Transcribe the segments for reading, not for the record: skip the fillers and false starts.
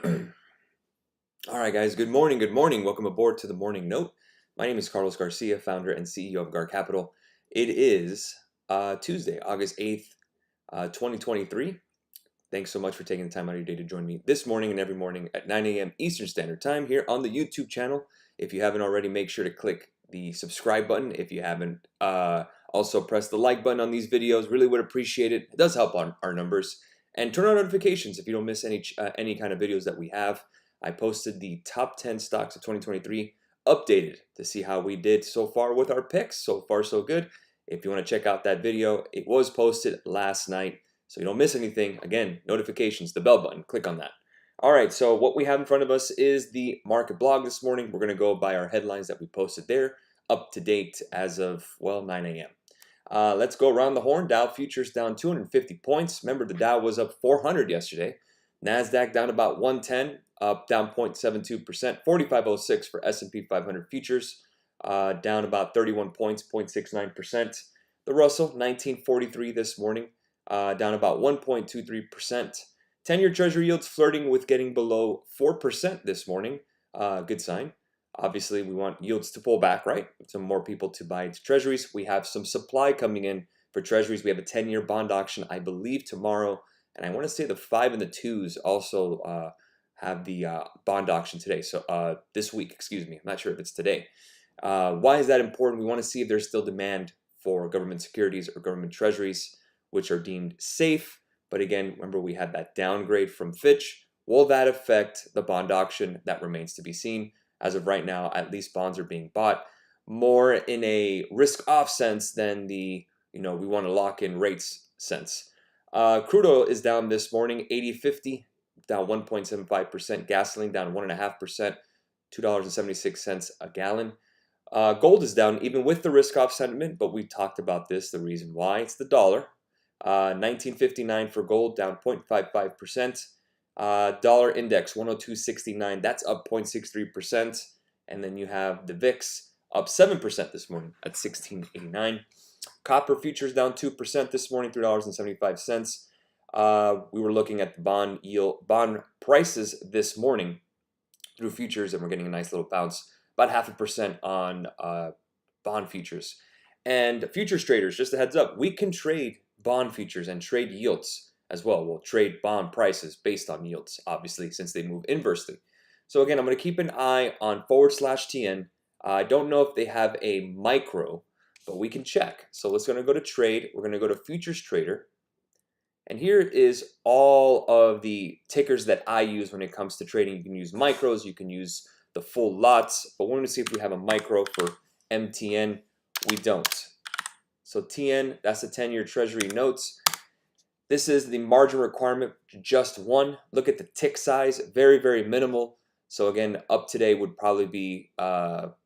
All right, guys. Good morning. Good morning. Welcome aboard to the Morning Note. My name is Carlos Garcia, founder and CEO of Gar Capital. It is Tuesday, August 8th, 2023. Thanks so much for taking the time out of your day to join me this morning and every morning at 9 a.m. Eastern Standard Time here on the YouTube channel. If you haven't already, make sure to click the subscribe button. If you haven't, also press the like button on these videos. Really would appreciate it. It does help on our numbers. And turn on notifications if you don't miss any kind of videos that we have. I posted the top 10 stocks of 2023 updated to see how we did so far with our picks. So far, so good. If you want to check out that video, it was posted last night. So you don't miss anything. Again, notifications, the bell button, click on that. All right, so what we have in front of us is the market blog this morning. We're going to go by our headlines that we posted there, up to date as of, well, 9 a.m. Let's go around the horn. Dow futures down 250 points. Remember, the Dow was up 400 yesterday. NASDAQ down about 110, up down 0.72%. 4506 for S&P 500 futures, down about 31 points, 0.69%. The Russell, 1943 this morning, down about 1.23%. 10-year Treasury yields flirting with getting below 4% this morning. Good sign. Obviously, we want yields to pull back, right? Some more people to buy into Treasuries. We have some supply coming in for Treasuries. We have a 10-year bond auction, I believe, tomorrow. And I want to say the 5 and the 2s also have the bond auction today. So this week, excuse me. I'm not sure if it's today. Why is that important? We want to see if there's still demand for government securities or government treasuries, which are deemed safe. But again, remember we had that downgrade from Fitch. Will that affect the bond auction? That remains to be seen. As of right now, at least bonds are being bought more in a risk-off sense than the, we want to lock in rates sense. Crude oil is down this morning, 80.50, down 1.75%. Gasoline down 1.5%, $2.76 a gallon. Gold is down even with the risk-off sentiment, but we talked about this, the reason why. It's the dollar. 1959 for gold, down 0.55%. Dollar index 102.69, that's up 0.63%. And then you have the VIX up 7% this morning at 16.89. Copper futures down 2% this morning, $3.75. We were looking at the bond prices this morning through futures, and we're getting a nice little bounce, about 0.5% on bond futures. And futures traders, just a heads up, we can trade bond futures and trade yields as well. We'll trade bond prices based on yields, obviously, since they move inversely. So again, I'm going to keep an eye on /TN. I don't know if they have a micro, but we can check. So let's going to go to trade. We're going to go to futures trader. And here is all of the tickers that I use when it comes to trading. You can use micros, you can use the full lots, but we're going to see if we have a micro for MTN. We don't. So TN, that's the 10-year Treasury notes. This is the margin requirement, just one. Look at the tick size, very, very minimal. So again, up today would probably be, about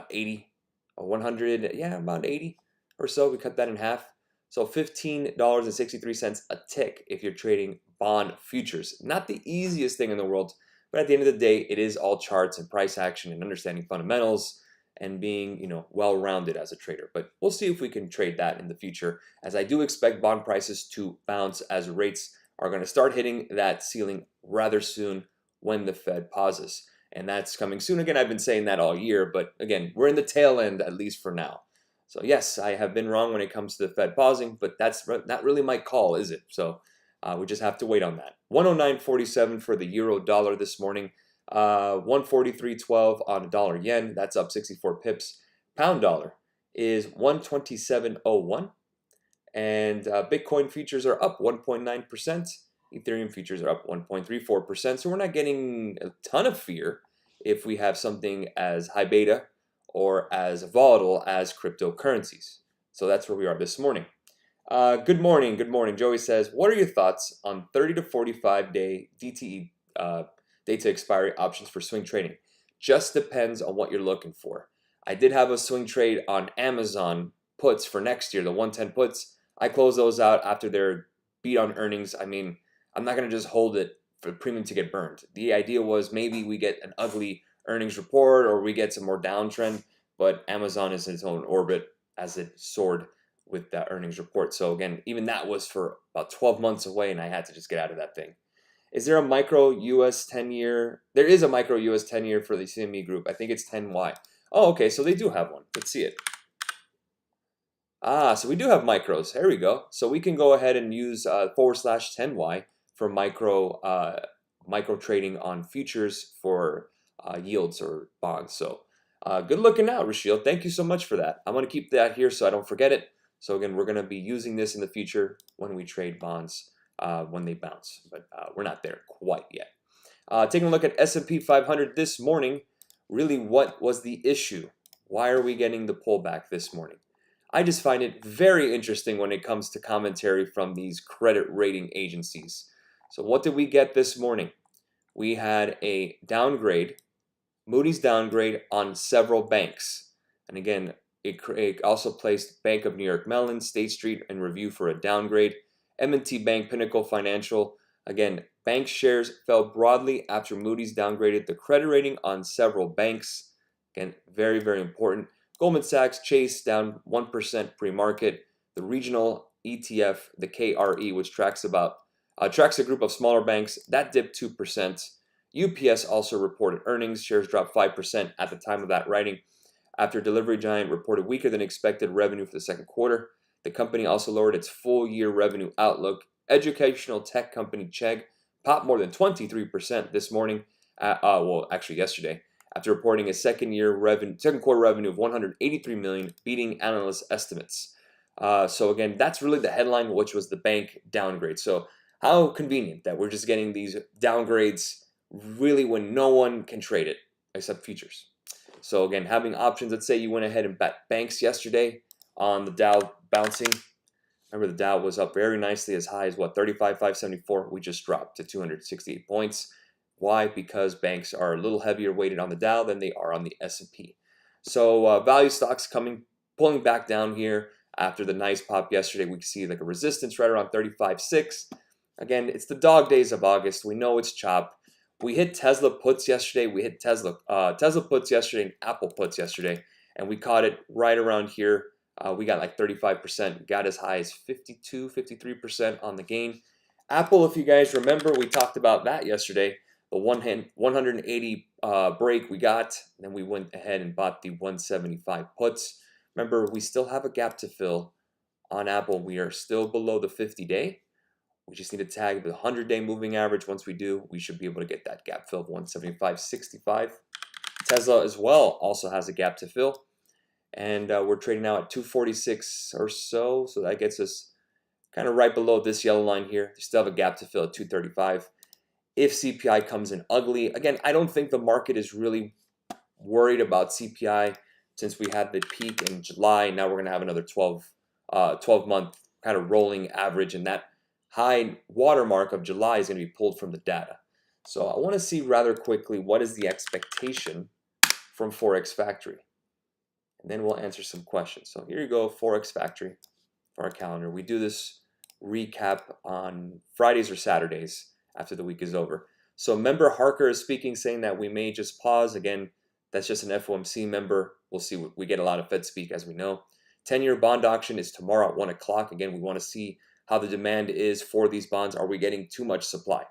80 or 100, yeah, about 80 or so. We cut that in half. So $15.63 a tick if you're trading bond futures. Not the easiest thing in the world, but at the end of the day, it is all charts and price action and understanding fundamentals and being, well-rounded as a trader. But we'll see if we can trade that in the future, as I do expect bond prices to bounce as rates are going to start hitting that ceiling rather soon when the Fed pauses. And that's coming soon. Again, I've been saying that all year, but again, we're in the tail end, at least for now. So yes, I have been wrong when it comes to the Fed pausing, but that's not really my call, is it? So we just have to wait on that. 109.47 for the euro dollar this morning. 143.12 on a dollar yen. That's up 64 pips. Pound dollar is 127.01. And Bitcoin futures are up 1.9%. Ethereum futures are up 1.34%. So we're not getting a ton of fear if we have something as high beta or as volatile as cryptocurrencies. So that's where we are this morning. Good morning. Good morning. Joey says, what are your thoughts on 30 to 45 day DTE data expiry options for swing trading? Just depends on what you're looking for. I did have a swing trade on Amazon puts for next year, the 110 puts. I closed those out after their beat on earnings. I mean, I'm not going to just hold it for premium to get burned. The idea was maybe we get an ugly earnings report or we get some more downtrend, but Amazon is in its own orbit as it soared with that earnings report. So again, even that was for about 12 months away, and I had to just get out of that thing. Is there a micro US 10-year? There is a micro US 10-year for the CME group. I think it's 10Y. Oh, okay, so they do have one. Let's see it. Ah, so we do have micros. There we go. So we can go ahead and use /10Y for micro trading on futures for yields or bonds. So good looking out, Rashil. Thank you so much for that. I'm going to keep that here so I don't forget it. So again, we're going to be using this in the future when we trade bonds when they bounce, but we're not there quite yet. Taking a look at S&P 500 this morning, really what was the issue? Why are we getting the pullback this morning? I just find it very interesting when it comes to commentary from these credit rating agencies. So what did we get this morning? We had a downgrade, Moody's downgrade on several banks. And again, it also placed Bank of New York Mellon, State Street in review for a downgrade. M&T Bank, Pinnacle Financial. Again, bank shares fell broadly after Moody's downgraded the credit rating on several banks. Again, very, very important. Goldman Sachs, Chase down 1% pre-market. The regional ETF, the KRE, which tracks a group of smaller banks, that dipped 2%. UPS also reported earnings. Shares dropped 5% at the time of that writing after delivery giant reported weaker than expected revenue for the second quarter. The company also lowered its full-year revenue outlook. Educational tech company Chegg popped more than 23% this morning. Actually yesterday, after reporting a second quarter revenue of 183 million, beating analyst estimates. So again, that's really the headline, which was the bank downgrade. So how convenient that we're just getting these downgrades really when no one can trade it except futures. So again, having options. Let's say you went ahead and bet banks yesterday on the Dow bouncing. Remember, the Dow was up very nicely as high as what, 35,574. We just dropped to 268 points. Why? Because banks are a little heavier weighted on the Dow than they are on the S&P. So value stocks pulling back down here after the nice pop yesterday. We see like a resistance right around 35.6. Again, it's the dog days of August. We know it's chop. We hit Tesla puts yesterday. We hit Tesla puts yesterday and Apple puts yesterday, and we caught it right around here. We got like 35%, got as high as 52, 53% on the gain. Apple, if you guys remember, we talked about that yesterday. The 180 break we got, and then we went ahead and bought the 175 puts. Remember, we still have a gap to fill on Apple. We are still below the 50-day. We just need to tag the 100-day moving average. Once we do, we should be able to get that gap fill of 175.65. Tesla as well also has a gap to fill. And we're trading now at 246 or so. So that gets us kind of right below this yellow line here. You still have a gap to fill at 235. If CPI comes in ugly, again, I don't think the market is really worried about CPI since we had the peak in July. Now we're going to have another 12-month kind of rolling average, and that high watermark of July is going to be pulled from the data. So I want to see rather quickly what is the expectation from Forex Factory. And then we'll answer some questions. So here you go, Forex Factory for our calendar. We do this recap on Fridays or Saturdays after the week is over. So member Harker is speaking, saying that we may just pause. Again, that's just an FOMC member. We'll see. We get a lot of Fed speak, as we know. 10-year bond auction is tomorrow at 1 o'clock. Again, we want to see how the demand is for these bonds. Are we getting too much supply?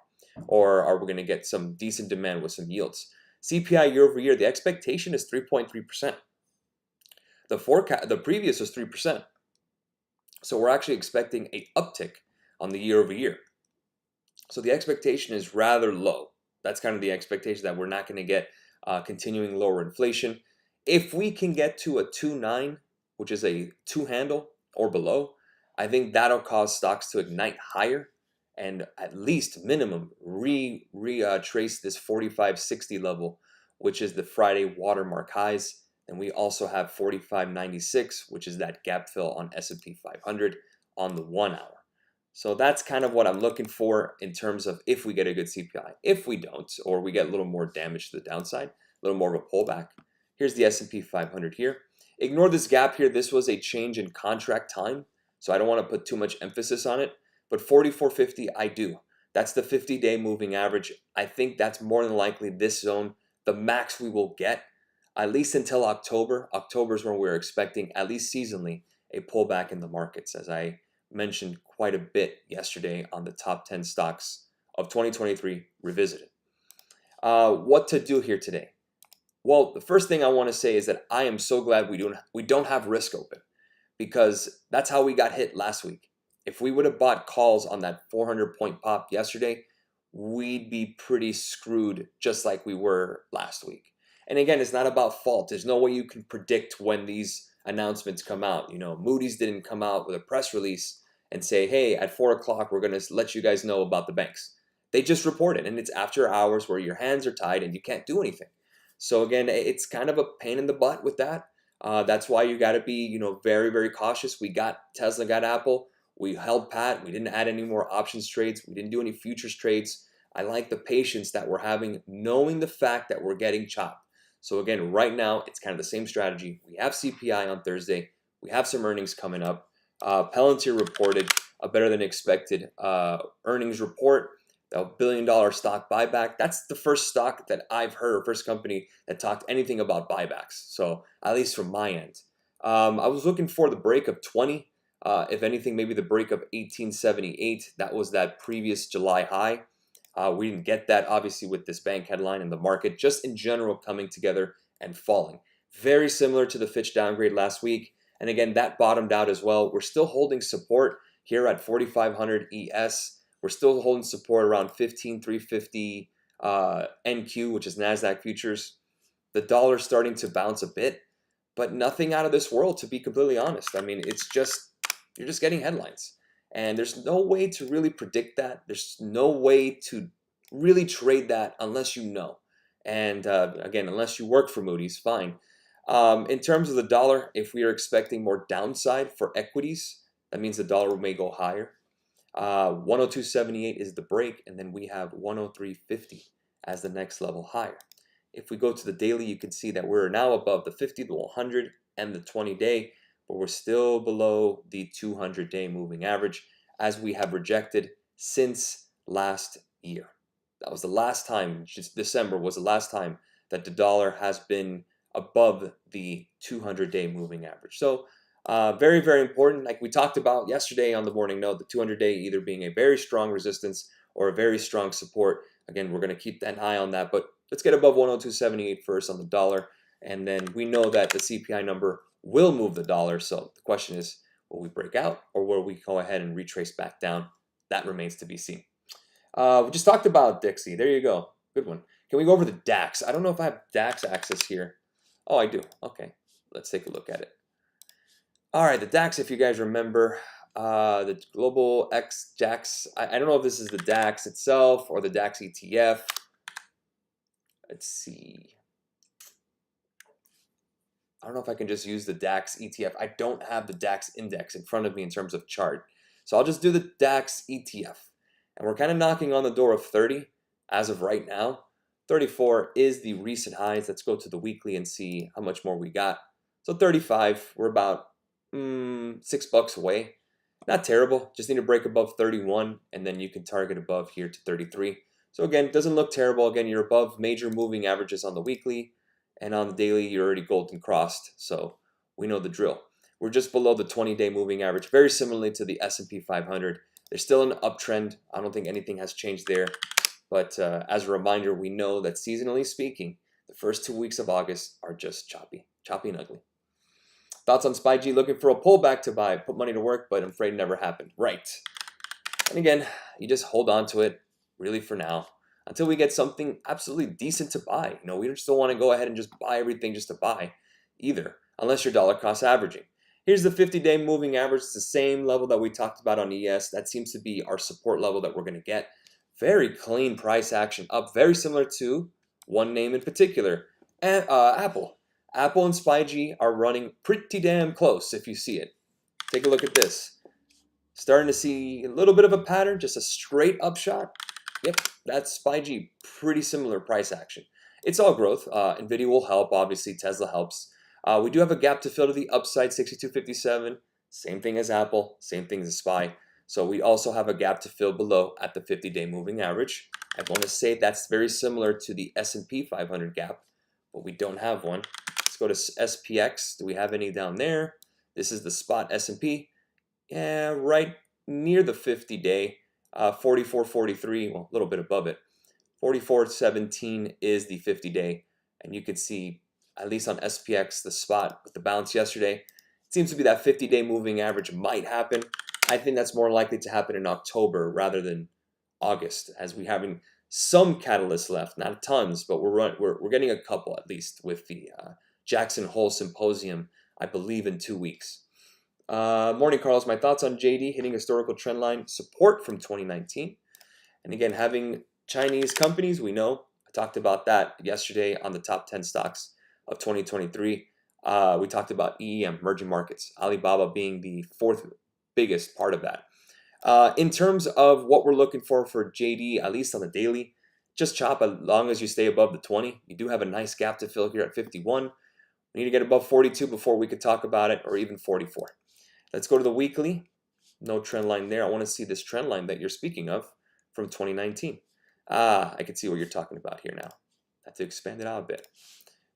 Or are we going to get some decent demand with some yields? CPI year over year, the expectation is 3.3%. The previous was 3%. So we're actually expecting an uptick on the year over year. So the expectation is rather low. That's kind of the expectation, that we're not going to get continuing lower inflation. If we can get to a 2.9, which is a 2 handle or below, I think that'll cause stocks to ignite higher and at least minimum retrace this 45.60 level, which is the Friday watermark highs. And we also have 45.96, which is that gap fill on S&P 500 on the 1 hour. So that's kind of what I'm looking for in terms of if we get a good CPI. If we don't, or we get a little more damage to the downside, a little more of a pullback. Here's the S&P 500 here. Ignore this gap here. This was a change in contract time, so I don't want to put too much emphasis on it. But 44.50, I do. That's the 50-day moving average. I think that's more than likely this zone, the max we will get, at least until October. October is when we're expecting, at least seasonally, a pullback in the markets, as I mentioned quite a bit yesterday on the top 10 stocks of 2023 revisited. What to do here today? Well, the first thing I want to say is that I am so glad we don't have risk open, because that's how we got hit last week. If we would have bought calls on that 400-point pop yesterday, we'd be pretty screwed, just like we were last week. And again, it's not about fault. There's no way you can predict when these announcements come out. You know, Moody's didn't come out with a press release and say, hey, at 4 o'clock, we're going to let you guys know about the banks. They just report it, and it's after hours where your hands are tied and you can't do anything. So again, it's kind of a pain in the butt with that. That's why you got to be, very, very cautious. Tesla got Apple. We held pat. We didn't add any more options trades. We didn't do any futures trades. I like the patience that we're having, knowing the fact that we're getting chopped. So again, right now, it's kind of the same strategy. We have CPI on Thursday. We have some earnings coming up. Palantir reported a better than expected earnings report. The $1 billion stock buyback. That's the first stock that I've heard, first company that talked anything about buybacks. So at least from my end, I was looking for the break of 20. If anything, maybe the break of 1878. That was that previous July high. We didn't get that, obviously, with this bank headline and the market just in general coming together and falling. Very similar to the Fitch downgrade last week. And again, that bottomed out as well. We're still holding support here at 4,500 ES. We're still holding support around 15,350 NQ, which is NASDAQ futures. The dollar's starting to bounce a bit, but nothing out of this world, to be completely honest. I mean, you're just getting headlines. And there's no way to really predict that. There's no way to really trade that unless you know. And again, unless you work for Moody's, fine. In terms of the dollar, if we are expecting more downside for equities, that means the dollar may go higher. 102.78 is the break, and then we have 103.50 as the next level higher. If we go to the daily, you can see that we're now above the 50, the 100, and the 20-day, but we're still below the 200-day moving average, as we have rejected since last year. That was the last time, just December was the last time that the dollar has been above the 200-day moving average. So very, very important. Like we talked about yesterday on the morning note, the 200-day either being a very strong resistance or a very strong support. Again, we're going to keep an eye on that, but let's get above 102.78 first on the dollar. And then we know that the CPI number will move the dollar. So the question is, will we break out or will we go ahead and retrace back down? That remains to be seen. We just talked about Dixie. There you go. Good one. Can we go over the DAX? I don't know if I have DAX access here. Oh, I do. Okay. Let's take a look at it. All right, the DAX, if you guys remember, the Global X DAX, I don't know if this is the DAX itself or the DAX ETF. Let's see. I don't know if I can just use the DAX ETF. I don't have the DAX index in front of me in terms of chart. So I'll just do the DAX ETF. And we're kind of knocking on the door of 30 as of right now. 34 is the recent highs. Let's go to the weekly and see how much more we got. So 35, we're about $6 away. Not terrible. Just need to break above 31, and then you can target above here to 33. So again, it doesn't look terrible. Again, you're above major moving averages on the weekly, and on the daily, you're already golden crossed. So we know the drill. We're just below the 20-day moving average, very similarly to the S&P 500. There's still an uptrend. I don't think anything has changed there. But as a reminder, we know that seasonally speaking, the first 2 weeks of August are just choppy and ugly. Thoughts on SPY-G? Looking for a pullback to buy, put money to work, but I'm afraid it never happened. Right. And again, you just hold on to it, really for now, until we get something absolutely decent to buy. We just don't want to go ahead and just buy everything just to buy either, unless you're dollar cost averaging. Here's the 50-day moving average. It's the same level that we talked about on ES. That seems to be our support level that we're going to get. Very clean price action up, very similar to one name in particular, Apple. Apple and SPY-G are running pretty damn close if you see it. Take a look at this. Starting to see a little bit of a pattern, just a straight upshot. Yep, that's SPY-G. Pretty similar price action. It's all growth. NVIDIA will help. Obviously, Tesla helps. We do have a gap to fill to the upside, 62.57. Same thing as Apple. Same thing as SPY. So we also have a gap to fill below at the 50-day moving average. I want to say that's very similar to the S&P 500 gap, but we don't have one. Let's go to SPX. Do we have any down there? This is the spot S&P. Yeah, right near the 50-day. 44.43, well, a little bit above it. 44.17 is the 50-day, and you can see, at least on SPX, the spot with the bounce yesterday, it seems to be that 50-day moving average might happen. I think that's more likely to happen in October rather than August, as we having some catalysts left, not tons, but we're getting a couple at least with the Jackson Hole Symposium, I believe, in 2 weeks. Morning, Carlos. My thoughts on JD hitting historical trend line support from 2019, and again having Chinese companies. We know I talked about that yesterday on the top 10 stocks of 2023. We talked about EEM, emerging markets, Alibaba being the fourth biggest part of that. In terms of what we're looking for JD, at least on the daily, just chop as long as you stay above the 20. You do have a nice gap to fill here at 51. We need to get above 42 before we could talk about it, or even 44. Let's go to the weekly. No trend line there. I want to see this trend line that you're speaking of from 2019. I can see what you're talking about here now. I have to expand it out a bit.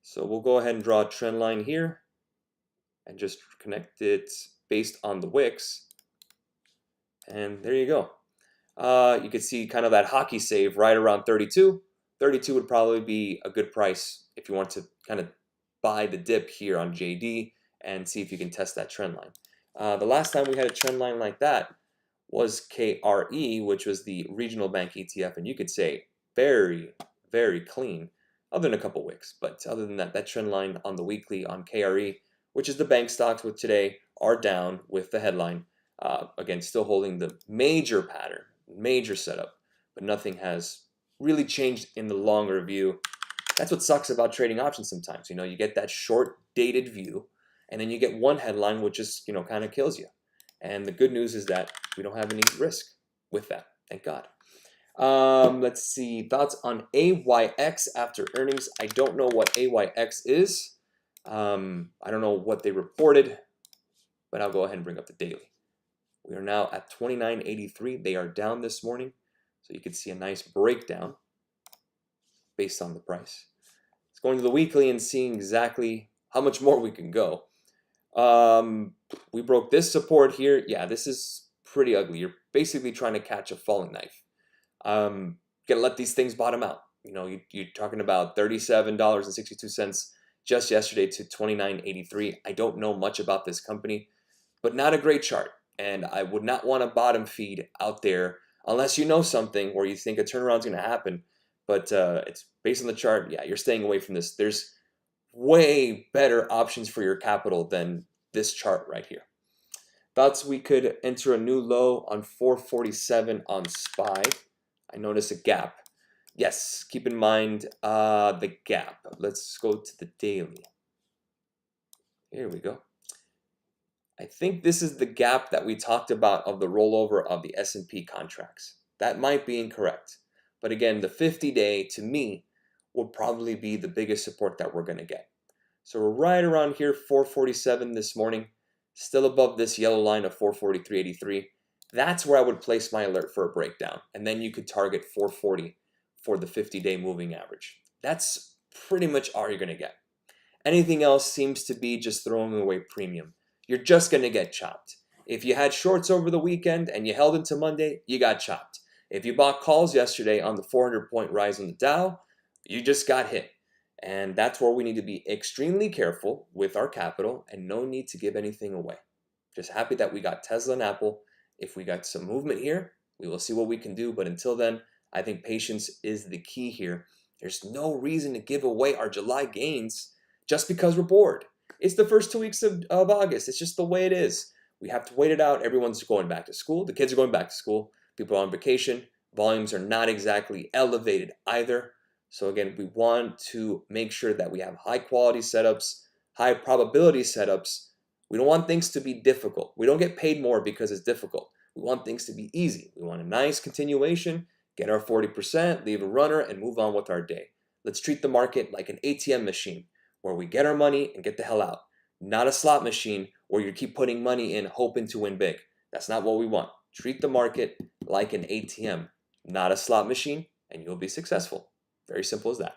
So we'll go ahead and draw a trend line here and just connect it based on the wicks. And there you go. You can see kind of that hockey save right around 32. 32 would probably be a good price if you want to kind of buy the dip here on JD and see if you can test that trend line. The last time we had a trend line like that was KRE, which was the regional bank ETF, and you could say very, very clean, other than a couple wicks. But other than that, that trend line on the weekly on KRE, which is the bank stocks with today, are down with the headline. Again, still holding the major pattern, major setup, but nothing has really changed in the longer view. That's what sucks about trading options sometimes. You know, you get that short dated view, and then you get one headline which just, kind of kills you. And the good news is that we don't have any risk with that. Thank God. Let's see. Thoughts on AYX after earnings. I don't know what AYX is. I don't know what they reported, but I'll go ahead and bring up the daily. We are now at 29.83. They are down this morning. So you can see a nice breakdown based on the price. It's going to the weekly and seeing exactly how much more we can go. We broke this support here. Yeah, this is pretty ugly. You're basically trying to catch a falling knife. Gotta let these things bottom out. You're talking about $37.62 just yesterday to $29.83. I don't know much about this company, but not a great chart. And I would not want a bottom feed out there unless you know something where you think a turnaround is going to happen. But it's based on the chart. Yeah, you're staying away from this. There's way better options for your capital than this chart right here. Thoughts we could enter a new low on 447 on SPY. I notice a gap. Yes, keep in mind the gap. Let's go to the daily. Here we go. I think this is the gap that we talked about of the rollover of the S&P contracts. That might be incorrect. But again, the 50-day, to me, will probably be the biggest support that we're going to get. So we're right around here, 447 this morning, still above this yellow line of 443.83. That's where I would place my alert for a breakdown. And then you could target 440 for the 50-day moving average. That's pretty much all you're going to get. Anything else seems to be just throwing away premium. You're just going to get chopped. If you had shorts over the weekend and you held into Monday, you got chopped. If you bought calls yesterday on the 400-point rise on the Dow, you just got hit. And that's where we need to be extremely careful with our capital and no need to give anything away. Just happy that we got Tesla and Apple. If we got some movement here, we will see what we can do. But until then, I think patience is the key here. There's no reason to give away our July gains just because we're bored. It's the first 2 weeks of August. It's just the way it is. We have to wait it out. Everyone's going back to school. The kids are going back to school. People are on vacation. Volumes are not exactly elevated either. So again, we want to make sure that we have high quality setups, high probability setups. We don't want things to be difficult. We don't get paid more because it's difficult. We want things to be easy. We want a nice continuation, get our 40%, leave a runner, and move on with our day. Let's treat the market like an ATM machine where we get our money and get the hell out. Not a slot machine where you keep putting money in hoping to win big. That's not what we want. Treat the market like an ATM, not a slot machine, and you'll be successful. Very simple as that.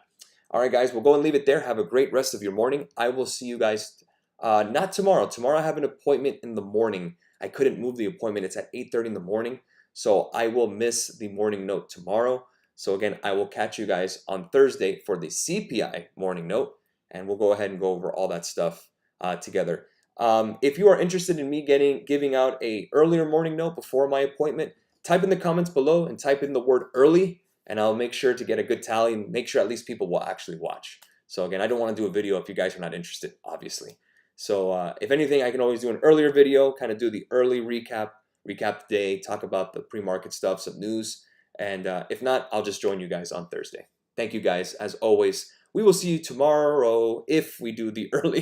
All right, guys, we'll go and leave it there. Have a great rest of your morning. I will see you guys not tomorrow. Tomorrow I have an appointment in the morning. I couldn't move the appointment. It's at 8:30 in the morning. So I will miss the morning note tomorrow. So again, I will catch you guys on Thursday for the CPI morning note, and we'll go ahead and go over all that stuff together. If you are interested in me giving out a earlier morning note before my appointment, type in the comments below and type in the word early, and I'll make sure to get a good tally and make sure at least people will actually watch. So again, I don't want to do a video if you guys are not interested, obviously. So if anything, I can always do an earlier video, kind of do the early recap the day, talk about the pre-market stuff, some news, and if not, I'll just join you guys on Thursday. Thank you guys, as always. We will see you tomorrow if we do the early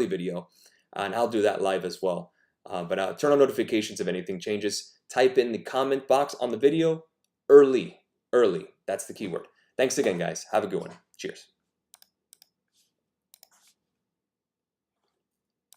video, and I'll do that live as well. But turn on notifications if anything changes. Type in the comment box on the video early. That's the keyword. Thanks again, guys. Have a good one. Cheers.